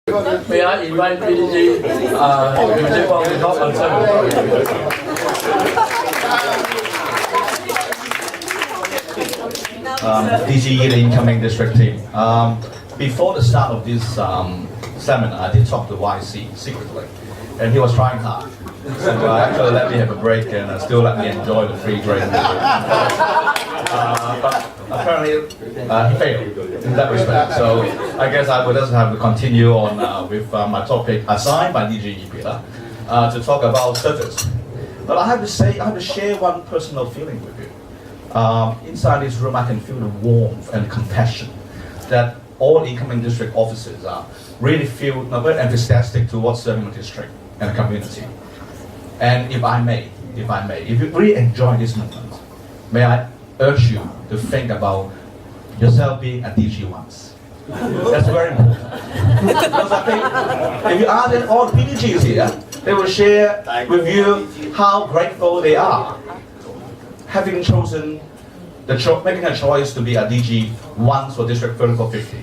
May I invite PDG, Eugene Fong to talk on DTTS, the incoming district team. Before the start of this seminar, I did talk to YC secretly, and he was trying hard. So actually let me have a break and still let me enjoy the free drink. But apparently he failed in that respect. So I guess I would just have to continue on with my topic assigned by DTTS to talk about service. But I have to say, I have to share one personal feeling with you. Inside this room, I can feel the warmth and compassion that all incoming district officers are really feel very enthusiastic towards serving the district and the community. And if you really enjoy this moment, may I urge you to think about yourself being a DG once. That's very important. Because I think if you ask all the PDGs here, they will share with you how grateful they are having chosen making a choice to be a DG once for District 3450.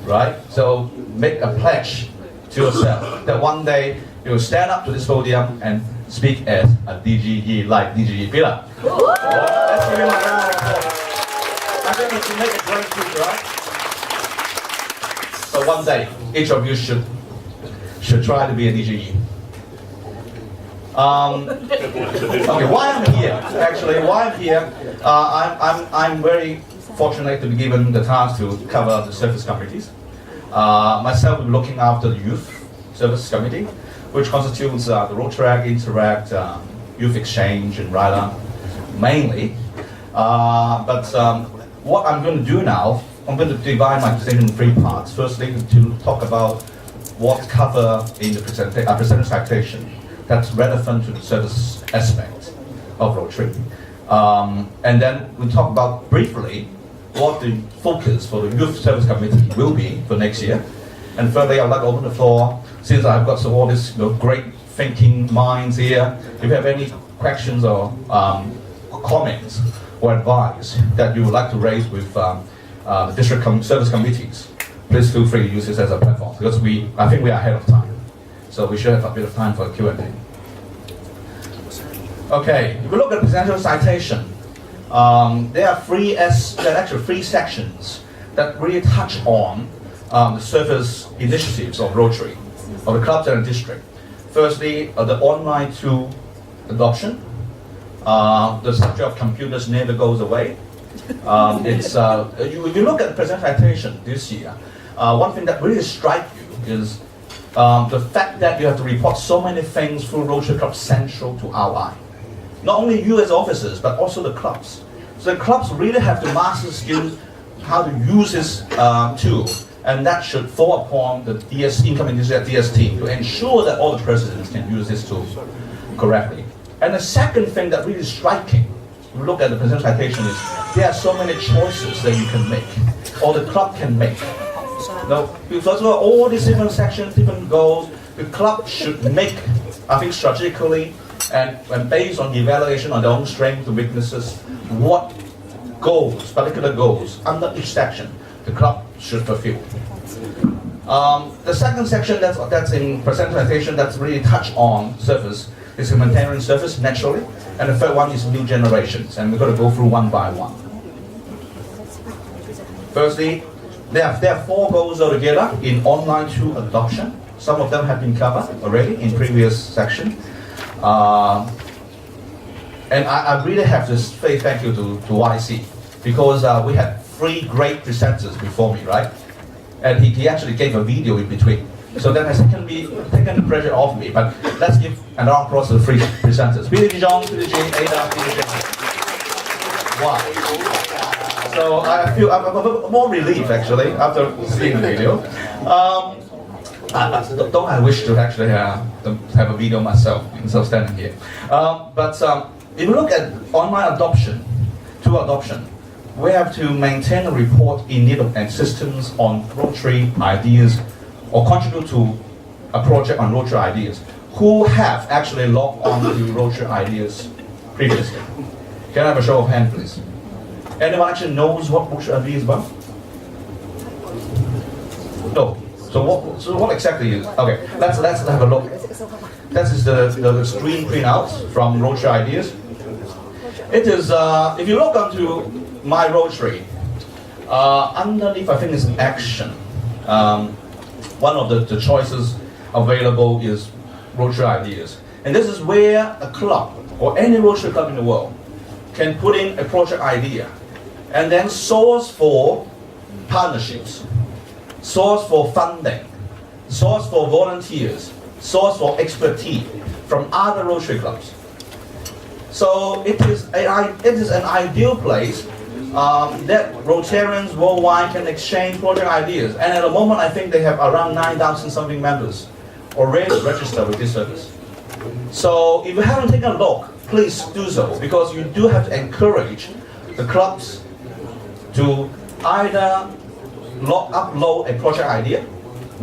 Right? So make a pledge to yourself that one day you will stand up to this podium and speak as a DGE like DGE Pila. Let's give him a round of applause. I think it will make a great future, right? So one day, each of you should try to be a DGE. Okay, why I'm here? Actually, why I'm here? I'm very fortunate to be given the task to cover the service committees. Myself, I'm looking after the youth service committee, which constitutes the road track, interact, youth exchange, and rider mainly. But what I'm going to do now, I'm going to divide my presentation in three parts. Firstly, to talk about what cover in the presentation citation that's relevant to the service aspect of Rotary. And then we'll talk about briefly what the focus for the Youth Service Committee will be for next year. And thirdly, I'd like to open the floor, since I've got all these great thinking minds here. If you have any questions or comments or advice that you would like to raise with the district service committees, please feel free to use this as a platform, because I think we are ahead of time. So we should have a bit of time for Q&A. Okay, if we look at the presentation citation, there are actually three sections that really touch on the service initiatives of Rotary, of the clubs and the district. Firstly, the online tool adoption. The subject of computers never goes away. If you look at the presentation this year, one thing that really strikes you is the fact that you have to report so many things through Rotary Club Central to RI. Not only you as officers, but also the clubs. So the clubs really have to master skills how to use this tool, and that should fall upon the incoming DS team to ensure that all the presidents can use this tool correctly. And the second thing that really is striking, if you look at the presentation citation, is there are so many choices that you can make, or the club can make. Now, first of all these different sections, different goals, the club should make, I think, strategically and based on the evaluation on their own strengths and weaknesses, what goals, particular goals, under each section, the club should fulfill. The second section that's in presentation that's really touch on service is humanitarian service, naturally, and the third one is new generations, and we're going to go through one by one. Firstly, there are four goals altogether in online tool adoption. Some of them have been covered already in previous section. And I really have to say thank you to YC, because we had three great presenters before me, right? And he actually gave a video in between. So that has taken the pressure off me. But let's give an round of applause to the three presenters. PDG John, PDG Ada, PDG. Wow. So I feel I'm more relief actually after seeing the video. Don't I wish to actually have a video myself instead of standing here. But if you look at online adoption, we have to maintain a report in need of assistance on Rotary ideas or contribute to a project on Rotary ideas. Who have actually logged on to Rotary ideas previously? Can I have a show of hands, please? Anyone actually knows what Rotary ideas is about? No. So what exactly is? Okay, let's have a look. That is the screen printout from Rotary Ideas. It is if you look onto my Rotary, underneath I think is an action. One of the choices available is Rotary Ideas, and this is where a club or any Rotary club in the world can put in a project idea, and then source for partnerships, source for funding, source for volunteers, source for expertise from other Rotary clubs. So it is an ideal place that Rotarians worldwide can exchange project ideas. And at the moment, I think they have around 9,000 something members already registered with this service. So if you haven't taken a look, please do so, because you do have to encourage the clubs to either upload a project idea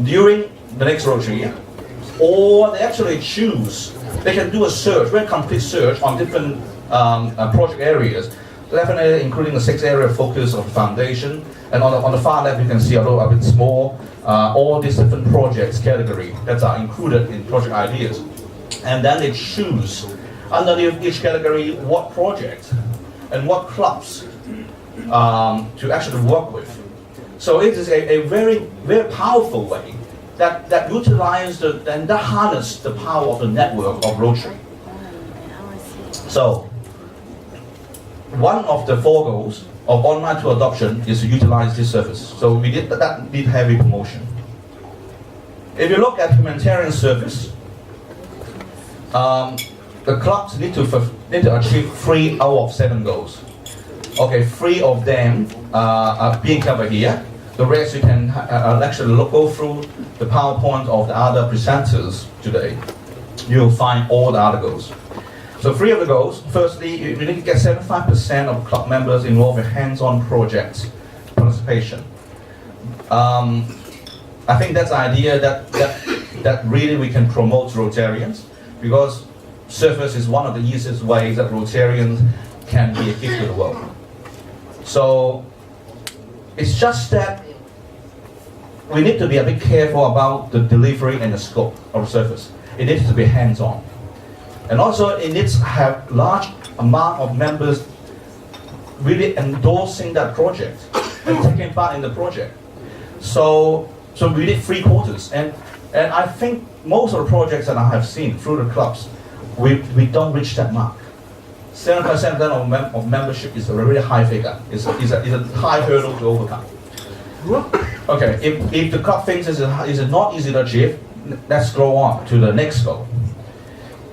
during the next Rotary year, or they actually choose, they can do a search, very complete search on different project areas, definitely including the 6 area of focus of foundation, and on the far left you can see a little bit small, all these different projects category that are included in project ideas. And then they choose underneath each category what project and what clubs to actually work with. So it is a very, very powerful way that utilizes and that harness the power of the network of Rotary. So one of the 4 goals of online tool adoption is to utilize this service. So we did that need heavy promotion. If you look at humanitarian service, the clubs need to achieve 3 out of 7 goals. Okay, 3 of them are being covered here. The rest you can actually go through the PowerPoint of the other presenters today. You'll find all the other goals. So 3 of the goals. Firstly, you need to get 75% of club members involved in hands-on project participation. I think that's the idea that really we can promote Rotarians, because service is one of the easiest ways that Rotarians can be a gift to the world. So it's just that we need to be a bit careful about the delivery and the scope of service. It needs to be hands-on. And also it needs to have large amount of members really endorsing that project and taking part in the project. So we need 3/4. And I think most of the projects that I have seen through the clubs, we don't reach that mark. 7% of membership is a really high figure. It's a high hurdle to overcome. Okay, if the club thinks is not easy to achieve, let's go on to the next goal.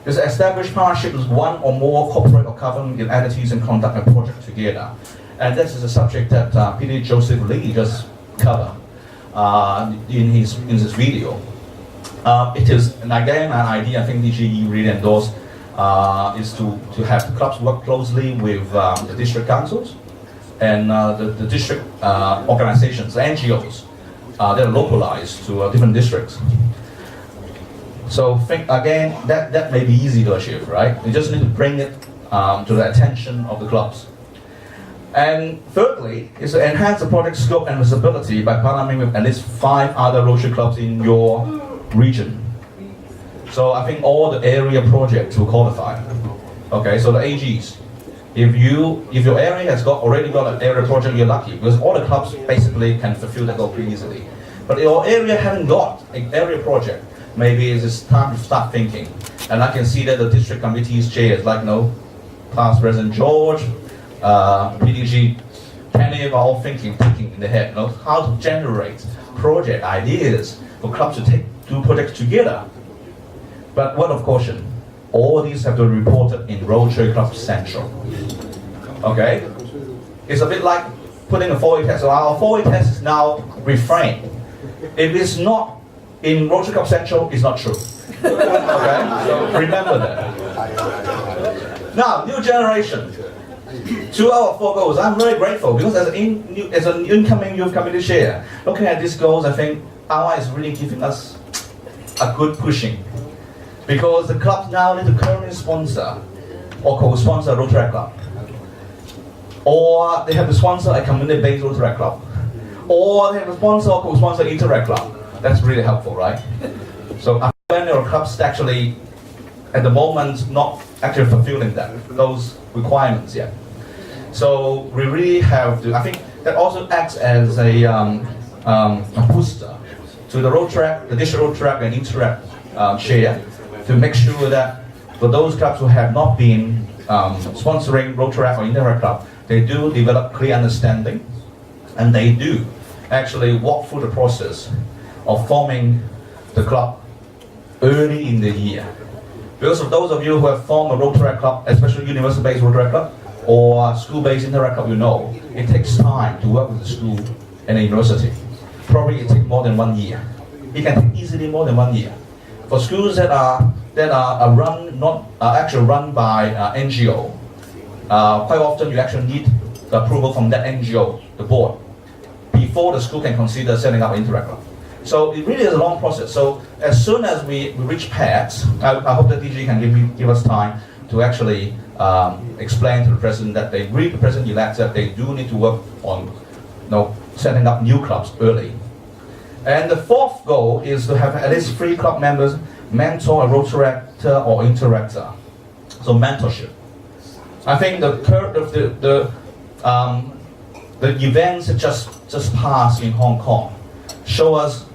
Is establish partnership with 1 or more corporate or government entities and conduct a project together. And this is a subject that PDG Joseph Lee just covered in his video. It is, and again, an idea I think DGE really endorsed, is to have the clubs work closely with the district councils and the district organizations, NGOs, that are localized to different districts. So think again, that may be easy to achieve, right? You just need to bring it to the attention of the clubs. And thirdly, is to enhance the project scope and visibility by partnering with at least 5 other Rotary clubs in your region. So I think all the area projects will qualify. Okay, so the AGs, if your area has already got an area project, you're lucky, because all the clubs basically can fulfill that goal pretty easily. But if your area haven't got an area project, maybe it's time to start thinking. And I can see that the district committees chairs, like past President George, PDG, Kenny, are all thinking in the head, how to generate project ideas for clubs to do projects together. But word of caution, all these have to be reported in Rotary Club Central. Okay? It's a bit like putting a 4A test. So our 4A test is now reframed. If it's not in Rotary Club Central, it's not true. Okay? So remember that. Now, new generation. 2 out of 4 goals. I'm very grateful, because as an incoming youth committee chair, looking at these goals, I think RI is really giving us a good pushing. Because the clubs now need to currently sponsor or co-sponsor a Rotary Club. Or they have to sponsor a community-based Rotary Club. Or they have to sponsor or co-sponsor an Interact Club. That's really helpful, right? So many of clubs actually, at the moment, not actually fulfilling those requirements yet. So we really have to, I think that also acts as a booster to the road track, the district road track and interact share, to make sure that for those clubs who have not been sponsoring road track or interact club, they do develop clear understanding, and they do actually walk through the process of forming the club early in the year. Because of those of you who have formed a road track club, especially university-based road track club or school-based interact club, you know it takes time to work with the school and the university. Probably it takes more than 1 year. It can take easily more than 1 year. For schools that are actually run by NGO, quite often you actually need the approval from that NGO, the board, before the school can consider setting up an interact club. So it really is a long process. So as soon as we reach PATS, I hope that DG can give us time to actually explain to the president that they agree, the president-elect, that they do need to work on setting up new clubs early. And the fourth goal is to have at least 3 club members mentor a road director or interactor. So mentorship. I think the events that just passed in Hong Kong show us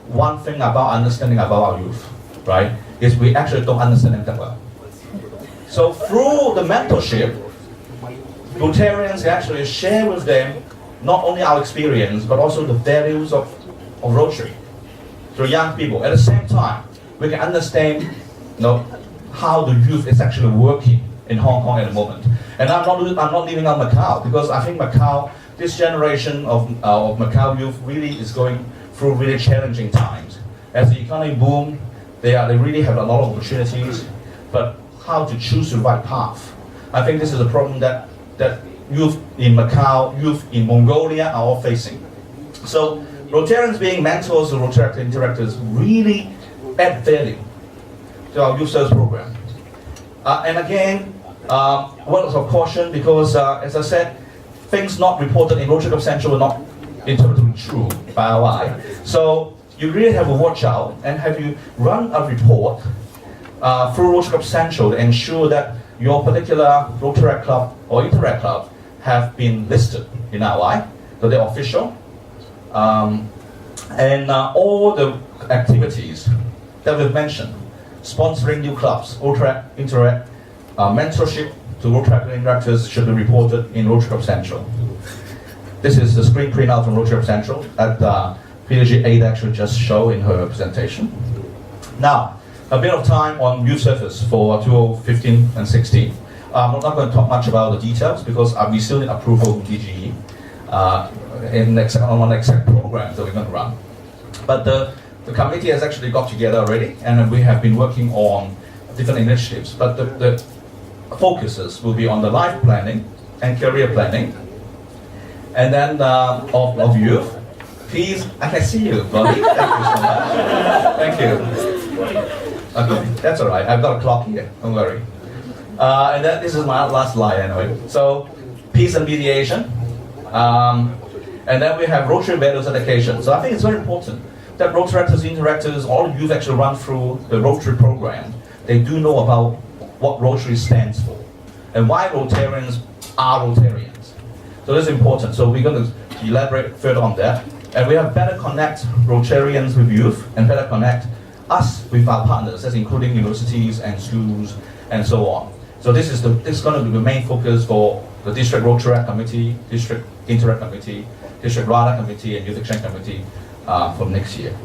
one thing about understanding about our youth, right? Is we actually don't understand them that well. So through the mentorship, Rotarians actually share with them not only our experience but also the values of Rotary to young people. At the same time, we can understand how the youth is actually working in Hong Kong at the moment. And I'm not leaving out Macau, because I think Macau, this generation of Macau youth really is going through really challenging times. As the economy boom, they really have a lot of opportunities, but how to choose the right path? I think this is a problem that youth in Macau, youth in Mongolia are all facing. So Rotarians being mentors or Rotary interactors really add value to our youth service program. And again, words of caution, because as I said, things not reported in Rotary Club Central are not interpreted true by our eye. So you really have to watch out and have you run a report through Rotary Club Central to ensure that your particular Rotary Club or Interact Club have been listed in our eye, so they're official. And all the activities that we've mentioned, sponsoring new clubs, Rotary Interact, mentorship to Rotary interactors should be reported in Rotary Club Central. This is the screen printout from Rotary Club Central that PDG 8 actually just showed in her presentation. Now, a bit of time on youth service for 2015 and 16. I'm not going to talk much about the details because we still need approval from DGE on exact programs that we're going to run. But the committee has actually got together already, and we have been working on different initiatives. But the focuses will be on the life planning and career planning, and then of youth. Please, I can see you, buddy. Thank you so much. Thank you. Okay, that's all right. I've got a clock here. Don't worry. And then this is my last slide anyway. So, peace and mediation. And then we have Rotary values education. So I think it's very important that Rotaractors, interactors, all youth actually run through the Rotary program. They do know about what Rotary stands for and why Rotarians are Rotarians. So this is important. So we're going to elaborate further on that. And we have better connect Rotarians with youth and better connect us with our partners, that's including universities and schools and so on. So this is going to be the main focus for the District Rotary Committee, District Interact Committee, District RADA Committee, and Youth Exchange Committee for next year.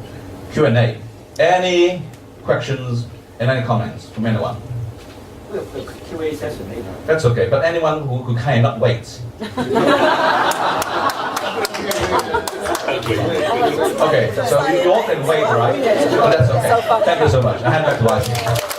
Q&A. Any questions and any comments from anyone? We'll have a Q&A session later. That's okay, but anyone who cannot wait. Okay, so you all can wait, right? Oh, that's okay. Thank you so much. I hand back to Wai.